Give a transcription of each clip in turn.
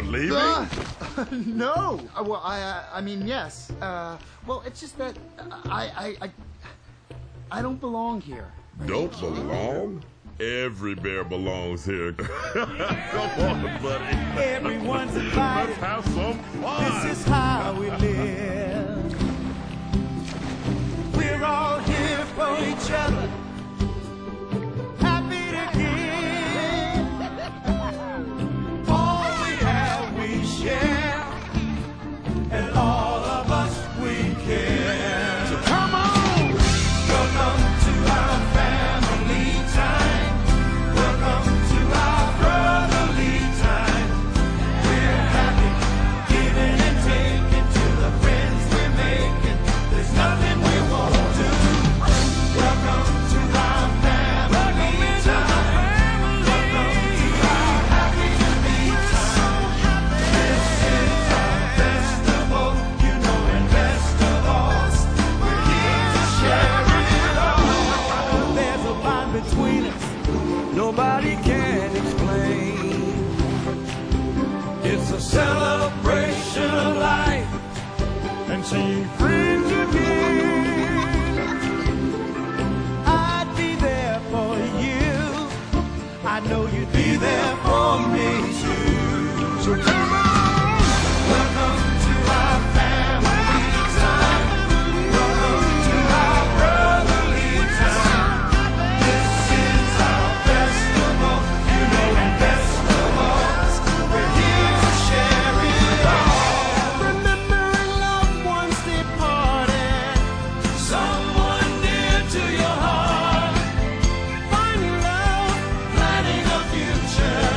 leaving? No. Well, I mean, yes. Well, it's just that I don't belong here. Don't belong? Every bear belongs here. Come on, buddy. Everyone's invited. Let's have some fun. This is how we live. We're all here for each other. Happy to give. All we have we share. And all of us we care. So come on. Welcome to our family time. Welcome to our brotherly time. We're happy, giving and taking to the friends we're making. There's nothing we won't do. Welcome to our family time. Welcome to our happy to be time. This is our festival, you know, and best of all, we're here to share it all. There's a bond between us nobody can explain. It's a celebration of life and seeing friends again. I'd be there for you. I know you'd be there for me too. So come on. Welcome to our family time. Welcome to our brotherly time. This is our festival, you know, and best of all, we're here to share it all. Remembering loved ones departed, someone dear to your heart. Finding love, planning a future,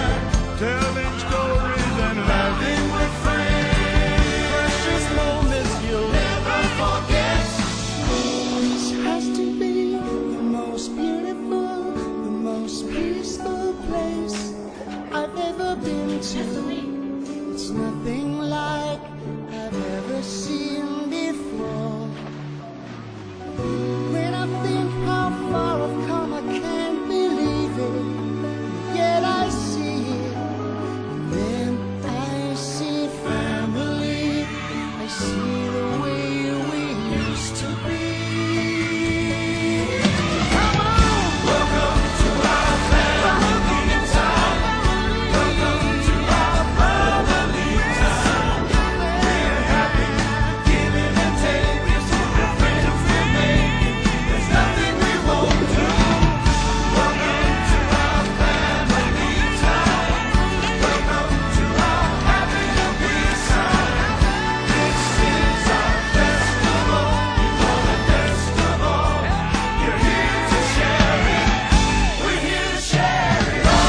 telling stories and laughing with friends. Precious moments you'll never forget. This has to be the most beautiful, the most peaceful place I've ever been to. It's nothing like I've ever seen before. When I think how far I've come, I can't believe it. Yet I see it. Then I see family. I see the way we used to be. Come on! Welcome to our family time. Welcome to our brotherly time. We're happy, giving and taking to the friends we're making. There's nothing we won't do. Welcome to our family time. Welcome to our happy to be time. This is our festival, you know, the best of all. You're here to share it. We're here to share it all.